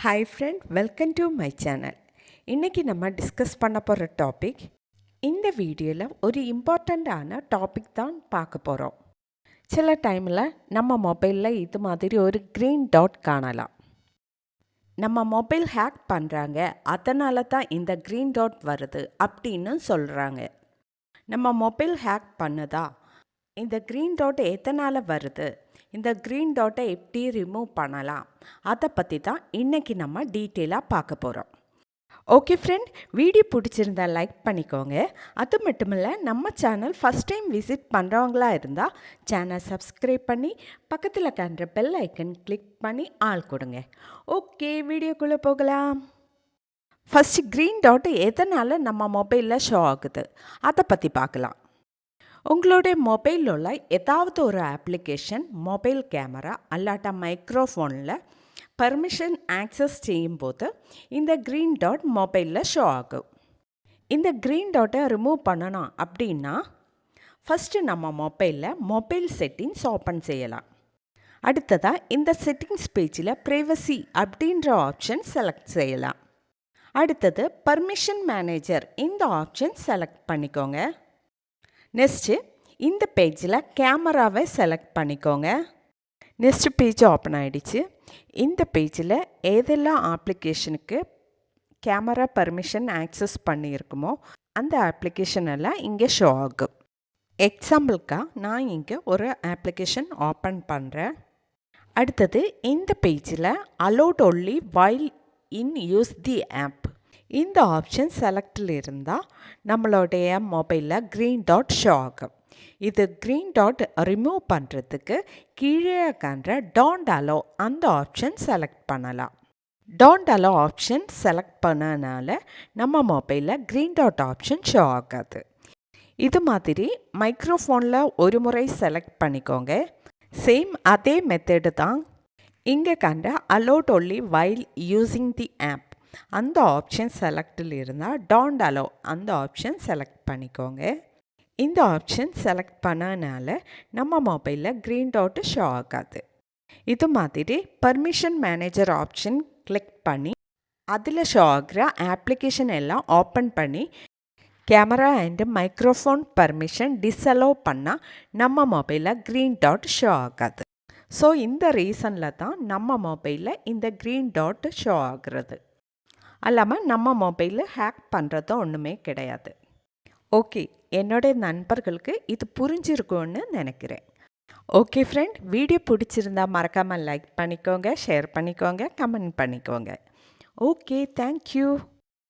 Hi friend, welcome to my channel. இன்னைக்கு நம்ம discuss பண்ண போகிற டாபிக் இந்த வீடியோவில் ஒரு இம்பார்ட்டண்ட்டான டாபிக் தான் பார்க்க போகிறோம். சில டைமில் நம்ம மொபைலில் இது மாதிரி ஒரு க்ரீன் டாட் காணலாம். நம்ம மொபைல் ஹேக் பண்ணுறாங்க, அதனால தான் இந்த க்ரீன் டாட் வருது அப்படின்னு சொல்கிறாங்க. நம்ம மொபைல் ஹேக் பண்ணுதா? இந்த க்ரீன் டாட் எதனால் வருது? இந்த க்ரீன் டாட்டை எப்படி ரிமூவ் பண்ணலாம்? அதை பற்றி தான் இன்றைக்கி நம்ம டீட்டெயிலாக பார்க்க போகிறோம். ஓகே ஃப்ரெண்ட், வீடியோ பிடிச்சிருந்தா லைக் பண்ணிக்கோங்க. அது மட்டும் இல்லை, நம்ம சேனல் ஃபஸ்ட் டைம் விசிட் பண்ணுறவங்களா இருந்தால் சேனல் சப்ஸ்கிரைப் பண்ணி பக்கத்தில் காண்ற பெல் ஐக்கன் கிளிக் பண்ணி ஆள் கொடுங்க. ஓகே, வீடியோக்குள்ளே போகலாம். ஃபஸ்ட்டு க்ரீன் டாட் எதனால் நம்ம மொபைலில் ஷோ ஆகுது அதை பற்றி பார்க்கலாம். உங்களுடைய மொபைலில் உள்ள ஏதாவது ஒரு அப்ளிகேஷன், மொபைல் கேமரா அல்லாட்டா மைக்ரோஃபோனில் பர்மிஷன் ஆக்சஸ் செய்யும்போது இந்த க்ரீன் டாட் மொபைலில் ஷோ ஆகும். இந்த க்ரீன் டாட்டை ரிமூவ் பண்ணணும் அப்படின்னா ஃபஸ்ட்டு நம்ம மொபைல் செட்டிங்ஸ் ஓப்பன் செய்யலாம். அடுத்ததாக இந்த செட்டிங்ஸ் பேஜில் ப்ரைவசி அப்படின்ற ஆப்ஷன் செலக்ட் செய்யலாம். அடுத்தது பர்மிஷன் மேனேஜர், இந்த ஆப்ஷன் செலக்ட் பண்ணிக்கோங்க. நெக்ஸ்ட்டு இந்த பேஜில் கேமராவை செலக்ட் பண்ணிக்கோங்க. நெக்ஸ்ட் பேஜ் ஓப்பன் ஆகிடுச்சு. இந்த பேஜில் ஏதெல்லாம் அப்ளிகேஷனுக்கு கேமரா பர்மிஷன் ஆக்சஸ் பண்ணியிருக்குமோ அந்த அப்ளிகேஷன் எல்லாம் இங்கே ஷோ ஆகும். எக்ஸாம்பிளுக்காக நான் இங்கே ஒரு அப்ளிகேஷன் ஓப்பன் பண்ணுறேன். அடுத்தது இந்த பேஜில் allow only while in use the app, இந்த ஆப்ஷன் செலக்டில் இருந்தால் நம்மளுடைய மொபைலில் க்ரீன் டாட் ஷோ ஆகும். இது க்ரீன் டாட் ரிமூவ் பண்ணுறதுக்கு கீழே காண்ற டோன்ட் அலோ அந்த ஆப்ஷன் செலக்ட் பண்ணலாம். டோன்ட் அலோ ஆப்ஷன் செலக்ட் பண்ணனால நம்ம மொபைலில் க்ரீன் டாட் ஆப்ஷன் ஷோ ஆகாது. இது மாதிரி மைக்ரோஃபோனில் ஒரு முறை செலக்ட் பண்ணிக்கோங்க. சேம் அதே மெத்தடு தான் இங்கே காண்ற allow only while using the app, அந்த ஆப்ஷன் செலக்டில் இருந்தால் டோன்ட் அலோ அந்த ஆப்ஷன் செலக்ட் பண்ணிக்கோங்க. இந்த ஆப்ஷன் செலக்ட் பண்ணனால நம்ம மொபைலில் க்ரீன் டாட்டு ஷோ ஆகாது. இது மாதிரி பர்மிஷன் மேனேஜர் ஆப்ஷன் கிளிக் பண்ணி அதில் ஷோ ஆகிற அப்ளிகேஷன் எல்லாம் ஓப்பன் பண்ணி camera and microphone permission disallow பண்ணால் நம்ம மொபைலில் க்ரீன் டாட் ஷோ ஆகாது. ஸோ இந்த ரீசனில் தான் நம்ம மொபைலில் இந்த க்ரீன் டாட் ஷோ ஆகிறது. அல்லாமல் நம்ம மொபைலில் ஹேக் பண்ணுறதும் ஒன்றுமே கிடையாது. ஓகே, என்னுடைய நண்பர்களுக்கு இது புரிஞ்சிருக்கும்னு நினைக்கிறேன். ஓகே ஃப்ரெண்ட், வீடியோ பிடிச்சிருந்தா மறக்காமல் லைக் பண்ணிக்கோங்க, ஷேர் பண்ணிக்கோங்க, கமெண்ட் பண்ணிக்கோங்க. Okay, thank you.